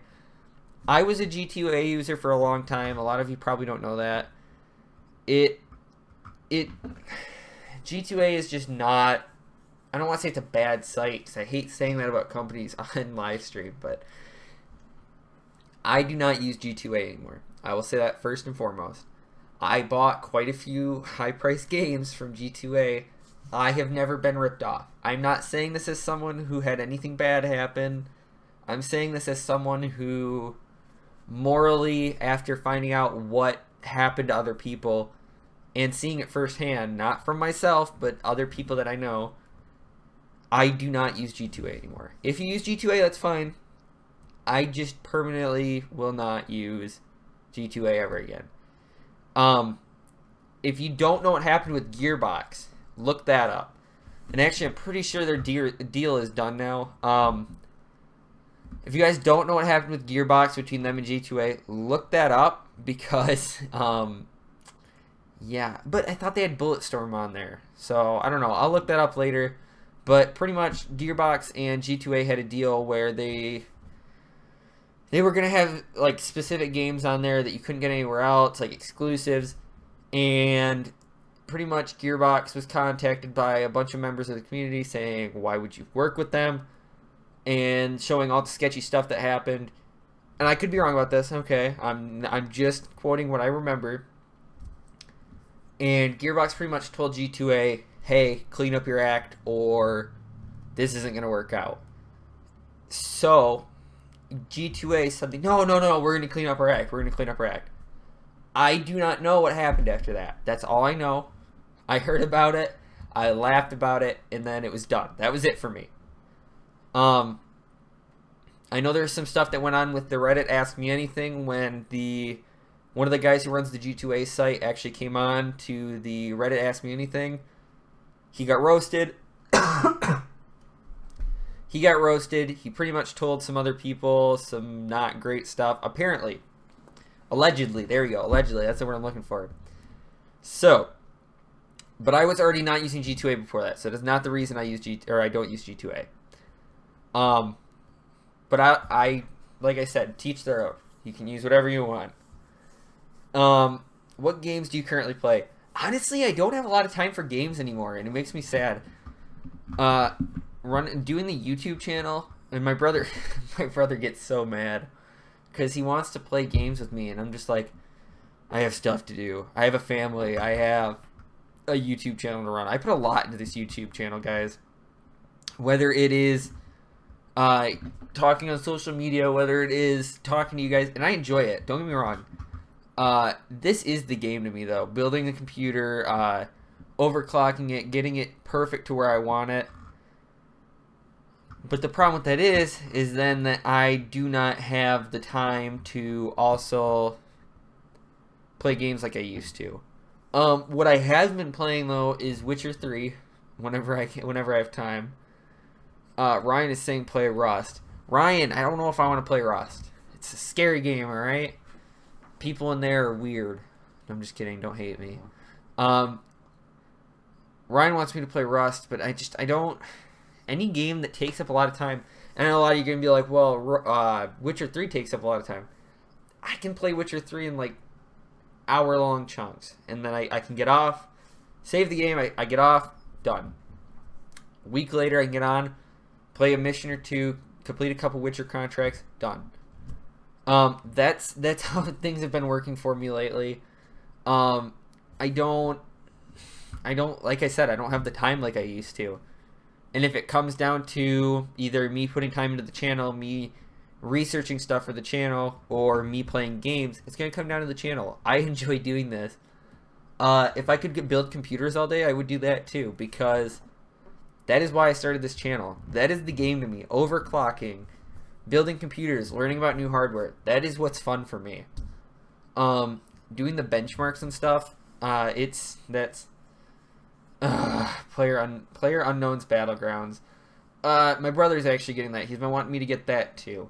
I was a G2A user for a long time. A lot of you probably don't know that. G2A is just not... I don't want to say it's a bad site, because I hate saying that about companies on Livestream, but I do not use G2A anymore. I will say that first and foremost. I bought quite a few high-priced games from G2A. I have never been ripped off. I'm not saying this as someone who had anything bad happen. I'm saying this as someone who morally, after finding out what happened to other people and seeing it firsthand, not from myself, but other people that I know, I do not use G2A anymore. If you use G2A, that's fine. I just permanently will not use G2A ever again. If you don't know what happened with Gearbox, look that up. And actually, I'm pretty sure their deal is done now. If you guys don't know what happened with Gearbox between them and G2A, look that up, because yeah, but I thought they had Bulletstorm on there, so I don't know. I'll look that up later. But pretty much Gearbox and G2A had a deal where they were going to have like specific games on there that you couldn't get anywhere else, like exclusives. And pretty much Gearbox was contacted by a bunch of members of the community saying, why would you work with them? And showing all the sketchy stuff that happened. And I could be wrong about this, okay. I'm just quoting what I remember. And Gearbox pretty much told G2A, hey, clean up your act or this isn't going to work out. So G2A said, no, we're going to clean up our act. I do not know what happened after that. That's all I know. I heard about it, I laughed about it, and then it was done. That was it for me. I know there's some stuff that went on with the Reddit Ask Me Anything when one of the guys who runs the G2A site actually came on to the Reddit Ask Me Anything. He got roasted. He pretty much told some other people some not great stuff. Apparently. Allegedly. There we go. Allegedly. That's the word I'm looking for. So, but I was already not using G2A before that. So that's not the reason I don't use G2A. But I like I said, teach their own. You can use whatever you want. What games do you currently play? Honestly, I don't have a lot of time for games anymore, and it makes me sad. Doing the YouTube channel, and my brother gets so mad because he wants to play games with me, and I'm just like, I have stuff to do. I have a family. I have a YouTube channel to run. I put a lot into this YouTube channel, guys. Whether it is talking on social media, whether it is talking to you guys, and I enjoy it. Don't get me wrong. This is the game to me, though. Building the computer, overclocking it, getting it perfect to where I want it. But the problem with that is then that I do not have the time to also play games like I used to. What I have been playing though is Witcher 3 whenever I have time. Ryan is saying play Rust. Ryan, I don't know if I want to play Rust. It's a scary game, all right? People in there are weird. I'm just kidding. Don't hate me. Ryan wants me to play Rust, but I don't. Any game that takes up a lot of time, and a lot of you are going to be like, well, Witcher 3 takes up a lot of time. I can play Witcher 3 in like hour-long chunks, and then I can get off, save the game, I get off, done. A week later, I can get on, play a mission or two, complete a couple Witcher contracts, done. That's how things have been working for me lately. I don't, like I said, I don't have the time like I used to. And if it comes down to either me putting time into the channel, me researching stuff for the channel, or me playing games, it's going to come down to the channel. I enjoy doing this. If I could build computers all day, I would do that too, because that is why I started this channel. That is the game to me. Overclocking, building computers, learning about new hardware. That is what's fun for me. Doing the benchmarks and stuff, Player Unknown's Battlegrounds. My brother's actually getting that. He's been wanting me to get that too.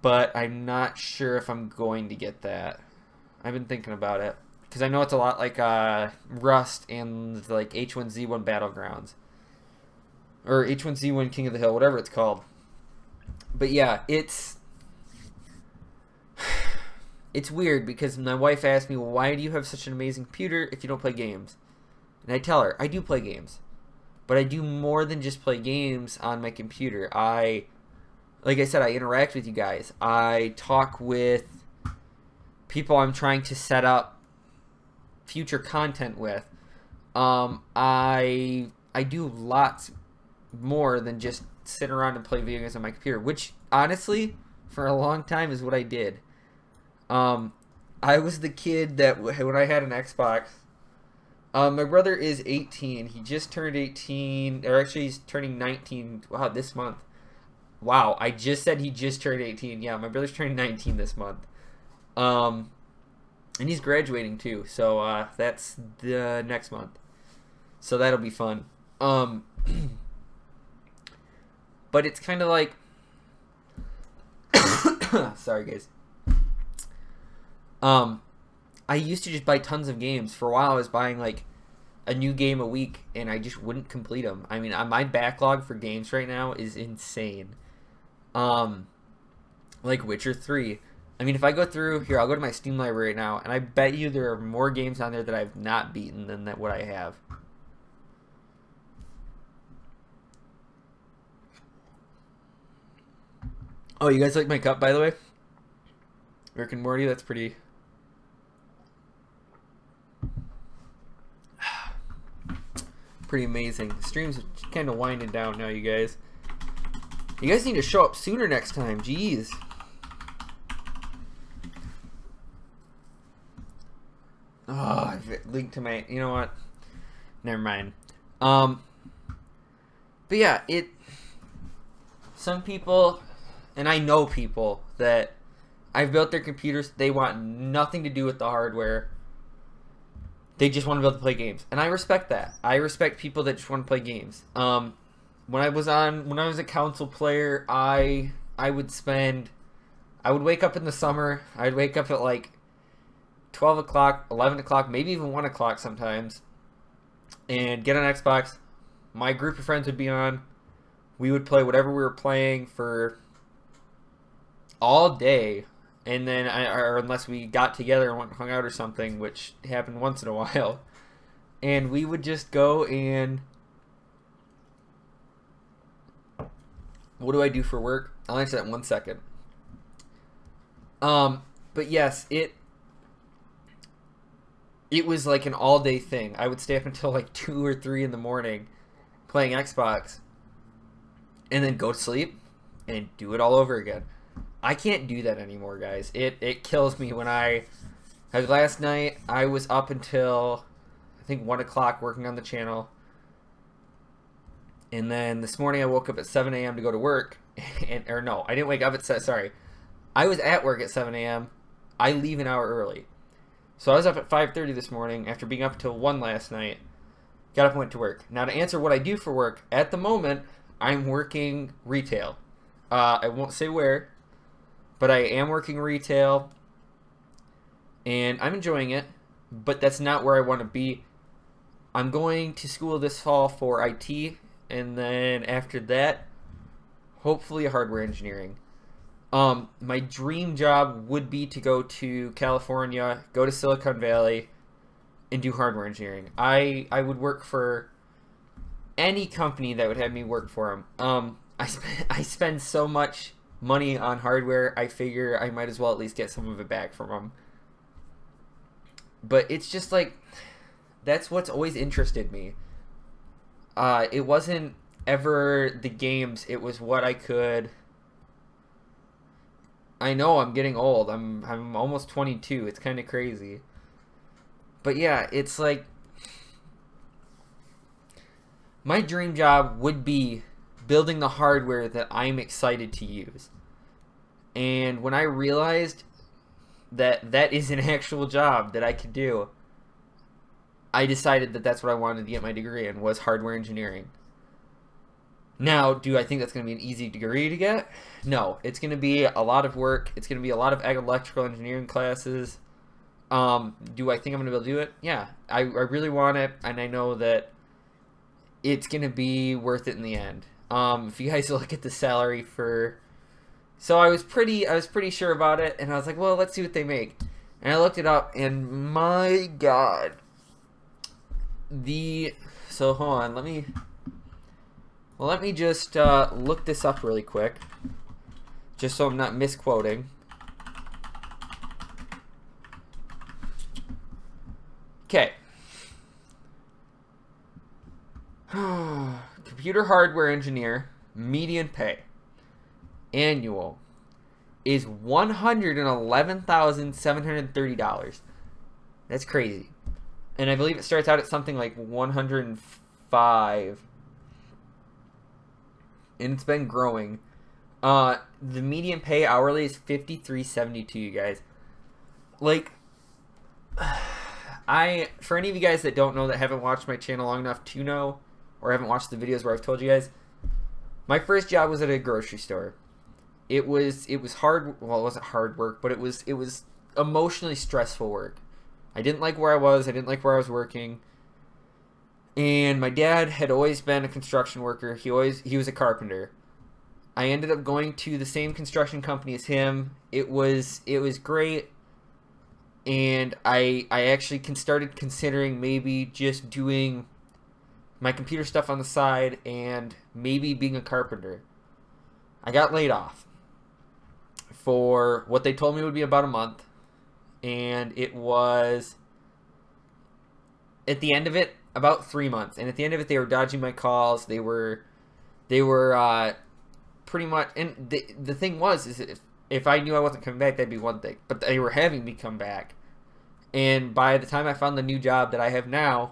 But I'm not sure if I'm going to get that. I've been thinking about it. Because I know it's a lot like Rust and like H1Z1 Battlegrounds. Or H1Z1 King of the Hill, whatever it's called. But yeah, it's weird because my wife asked me, well, why do you have such an amazing computer if you don't play games? And I tell her, I do play games. But I do more than just play games on my computer. Like I said, I interact with you guys. I talk with people I'm trying to set up future content with. I do lots more than just sit around and play video games on my computer, which honestly, for a long time, is what I did. I was the kid that when I had an Xbox. My brother is 18. He just turned 18, or actually he's turning 19. Wow, this month. Wow, I just said he just turned 18. Yeah, my brother's turning 19 this month. And he's graduating too, so that's the next month. So that'll be fun. But it's kind of like, sorry guys. I used to just buy tons of games. For a while, I was buying like a new game a week, and I just wouldn't complete them. I mean, my backlog for games right now is insane. Like Witcher 3. I mean, if I go through here, I'll go to my Steam library right now, and I bet you there are more games on there that I've not beaten than what I have. Oh, you guys like my cup, by the way? Rick and Morty, that's pretty... pretty amazing. The stream's kind of winding down now, you guys. You guys need to show up sooner next time. Jeez. Oh, I've linked to my... You know what? Never mind. But yeah, some people, and I know people that I've built their computers. They want nothing to do with the hardware. They just want to be able to play games, and I respect that. I respect people that just want to play games. When I was a console player, I would wake up in the summer. I'd wake up at like 12 o'clock, 11 o'clock, maybe even 1 o'clock sometimes, and get on Xbox. My group of friends would be on. We would play whatever we were playing for all day. And then, or unless we got together and hung out or something, which happened once in a while, and we would just go and... What do I do for work? I'll answer that in 1 second. But yes, it was like an all-day thing. I would stay up until like 2 or 3 in the morning playing Xbox, and then go to sleep, and do it all over again. I can't do that anymore, guys. It kills me when like last night, I was up until, I think, 1 o'clock working on the channel. And then this morning I woke up at 7 a.m. to go to work. Or no, I didn't wake up at 7, sorry. I was at work at 7 a.m. I leave an hour early. So I was up at 5:30 this morning after being up until 1 last night. Got up and went to work. Now to answer what I do for work, at the moment, I'm working retail. I won't say where, but I am working retail. And I'm enjoying it, but that's not where I want to be. I'm going to school this fall for IT, and then after that, hopefully hardware engineering. My dream job would be to go to California, go to Silicon Valley, and do hardware engineering. I would work for any company that would have me work for them. I spend so much money on hardware, I figure I might as well at least get some of it back from them. But it's just like, that's what's always interested me. It wasn't ever the games, it was what I could... I know I'm getting old. I'm almost 22. It's kind of crazy. But yeah, it's like, my dream job would be building the hardware that I'm excited to use. And when I realized that that is an actual job that I could do, I decided that that's what I wanted to get my degree in, was hardware engineering. Now, do I think that's going to be an easy degree to get? No. It's going to be a lot of work. It's going to be a lot of electrical engineering classes. Do I think I'm going to be able to do it? Yeah. I really want it, and I know that it's going to be worth it in the end. If you guys look at the salary for... So I was pretty sure about it, and I was like, well, let's see what they make. And I looked it up, and my God. So hold on, let me just look this up really quick, just so I'm not misquoting. Okay. Computer hardware engineer, median pay, annual, is $111,730. That's crazy. And I believe it starts out at something like 105. And it's been growing. The median pay hourly is $53.72, you guys. Like, for any of you guys that don't know, that haven't watched my channel long enough to know, or haven't watched the videos where I've told you guys, my first job was at a grocery store. It was hard. Well, it wasn't hard work, but it was emotionally stressful work. I didn't like where I was. I didn't like where I was working. And my dad had always been a construction worker. He was a carpenter. I ended up going to the same construction company as him. It was great. And I actually started considering maybe just doing my computer stuff on the side and maybe being a carpenter. I got laid off for what they told me would be about a month. And it was, at the end of it, about 3 months. And at the end of it, they were dodging my calls. They were pretty much, and the thing was, is if I knew I wasn't coming back, that'd be one thing. But they were having me come back. And by the time I found the new job that I have now,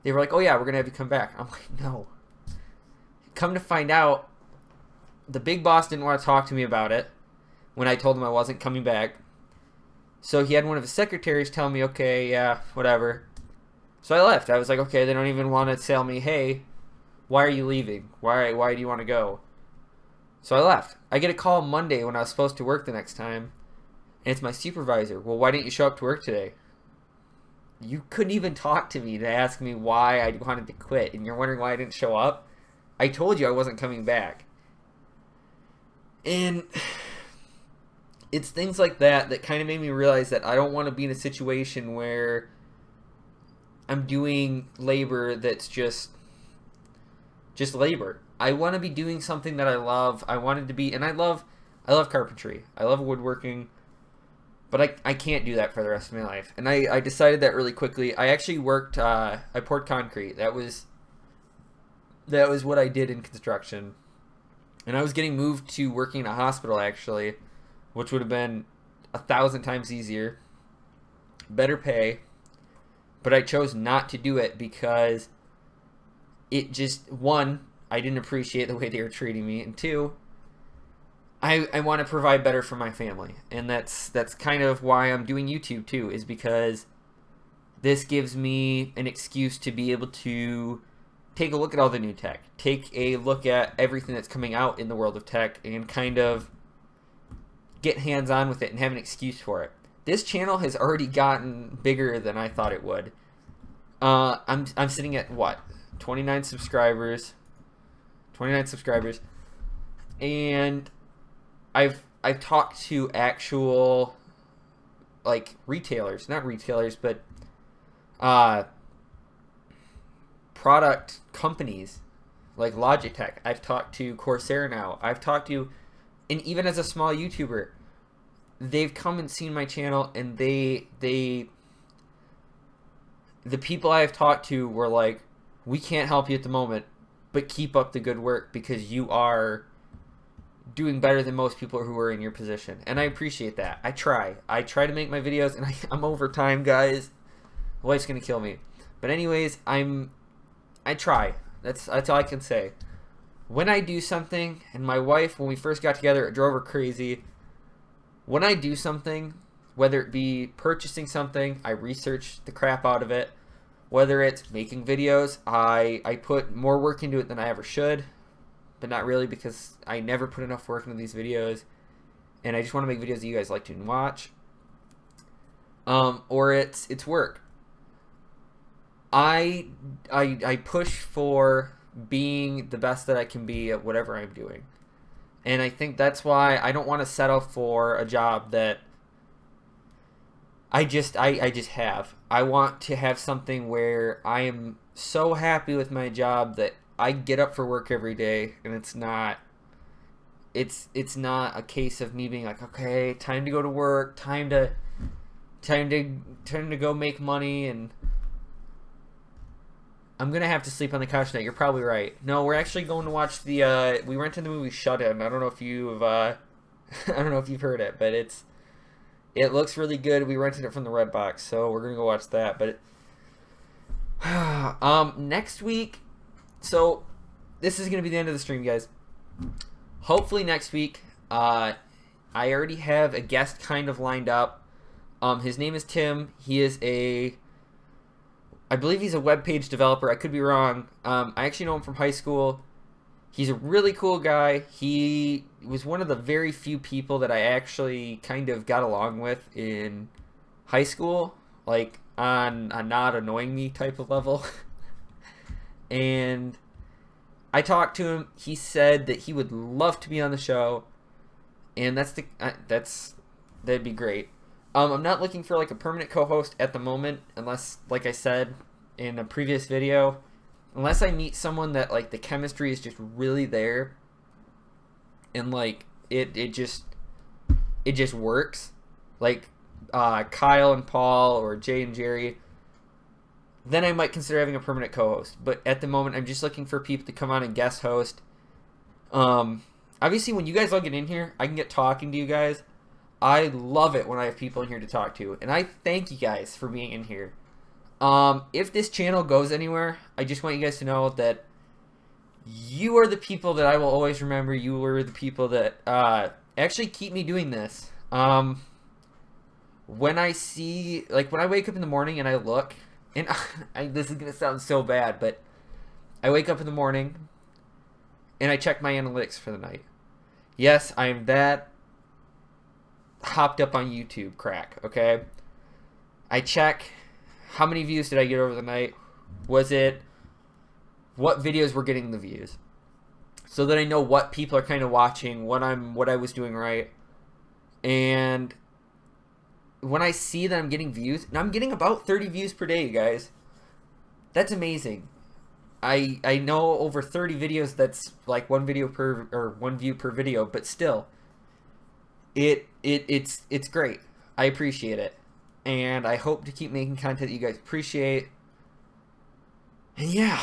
they were like, oh yeah, we're going to have you come back. I'm like, no. Come to find out, the big boss didn't want to talk to me about it when I told him I wasn't coming back. So he had one of his secretaries tell me, okay, yeah, whatever. So I left. I was like, okay, they don't even want to tell me, hey, why are you leaving? Why do you want to go? So I left. I get a call Monday when I was supposed to work the next time, and it's my supervisor. Well, why didn't you show up to work today? You couldn't even talk to me to ask me why I wanted to quit, and you're wondering why I didn't show up? I told you I wasn't coming back. And it's things like that that kind of made me realize that I don't want to be in a situation where I'm doing labor that's just labor. I want to be doing something that I love. I wanted to be, and I love carpentry. I love woodworking, but I can't do that for the rest of my life. And I decided that really quickly. I actually worked, I poured concrete. That was what I did in construction. and I was getting moved to working in a hospital actually, which would have been 1,000 times easier, better pay, but I chose not to do it because it just, one, I didn't appreciate the way they were treating me, and two, I want to provide better for my family, and that's kind of why I'm doing YouTube too, is because this gives me an excuse to be able to take a look at all the new tech, take a look at everything that's coming out in the world of tech, and kind of get hands-on with it and have an excuse for it. This channel has already gotten bigger than I thought it would. I'm sitting at what, 29 subscribers, and I've talked to actual like retailers, not retailers, but product companies like Logitech. I've talked to Corsair now. I've talked to, and even as a small YouTuber, they've come and seen my channel, and the people I've talked to were like, we can't help you at the moment, but keep up the good work because you are doing better than most people who are in your position. And I appreciate that. I try to make my videos, and I'm over time, guys. Wife's gonna kill me. But anyways, I try. That's all I can say. When I do something, and my wife, when we first got together, it drove her crazy. When I do something, whether it be purchasing something, I research the crap out of it. Whether it's making videos, I put more work into it than I ever should, but not really, because I never put enough work into these videos, and I just want to make videos that you guys like to watch. Or it's work. I push for being the best that I can be at whatever I'm doing. And I think that's why I don't want to settle for a job that I just have. I want to have something where I am so happy with my job that I get up for work every day, and it's not a case of me being like, okay, time to go to work, time to go make money, and I'm gonna have to sleep on the couch tonight. You're probably right. No, we're actually going to watch the. We rented the movie Shut In. I don't know if you've I don't know if you've heard it, but it looks really good. We rented it from the Redbox, so we're gonna go watch that. But next week, so this is gonna be the end of the stream, guys. Hopefully next week, I already have a guest kind of lined up. His name is Tim. He is I believe he's a web page developer. I could be wrong. I actually know him from high school. He's a really cool guy. He was one of the very few people that I actually kind of got along with in high school, like on a not annoying me type of level. And I talked to him. He said that he would love to be on the show, and that'd be great. I'm not looking for like a permanent co-host at the moment, unless, like I said in a previous video, unless I meet someone that like the chemistry is just really there, and like it just works, like Kyle and Paul or Jay and Jerry, then I might consider having a permanent co-host. But at the moment, I'm just looking for people to come on and guest host. Obviously, when you guys all get in here, I can get talking to you guys. I love it when I have people in here to talk to, and I thank you guys for being in here. If this channel goes anywhere, I just want you guys to know that you are the people that I will always remember. You are the people that actually keep me doing this. When I see, like, when I wake up in the morning and I look, and this is going to sound so bad, but I wake up in the morning and I check my analytics for the night. Yes, I am that hopped up on YouTube crack, okay? I check how many views did I get over the night? What videos were getting the views? So that I know what people are kind of watching, what I was doing right. And when I see that I'm getting views, and I'm getting about 30 views per day, you guys. That's amazing. I know over 30 videos, that's like one view per video, but still, it's great. I appreciate it, and I hope to keep making content that you guys appreciate. And yeah,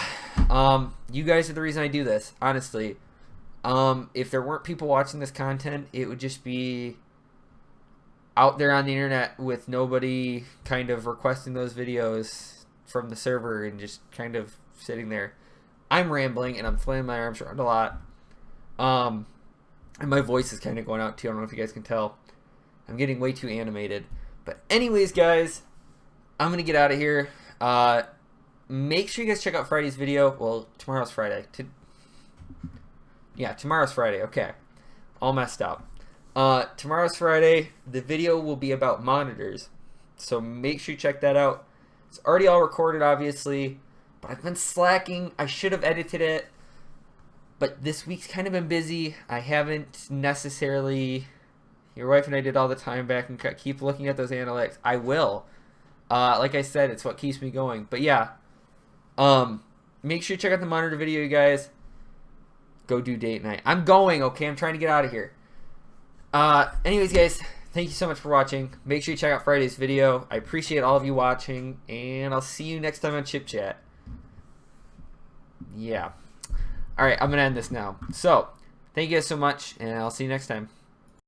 you guys are the reason I do this, honestly. If there weren't people watching this content, it would just be out there on the internet with nobody kind of requesting those videos from the server and just kind of sitting there. I'm rambling and I'm flailing my arms around a lot. And my voice is kind of going out too. I don't know if you guys can tell. I'm getting way too animated. But anyways, guys, I'm going to get out of here. Make sure you guys check out Friday's video. Well, tomorrow's Friday. Yeah, tomorrow's Friday. Okay. All messed up. Tomorrow's Friday. The video will be about monitors. So make sure you check that out. It's already all recorded, obviously. But I've been slacking. I should have edited it. But this week's kind of been busy. I haven't necessarily... Your wife and I did all the time back and keep looking at those analytics. I will. Like I said, it's what keeps me going. But yeah. Make sure you check out the monitor video, you guys. Go do date night. I'm going, okay? I'm trying to get out of here. Anyways, guys, thank you so much for watching. Make sure you check out Friday's video. I appreciate all of you watching. And I'll see you next time on Chip Chat. Yeah. Alright, I'm going to end this now. So, thank you guys so much, and I'll see you next time.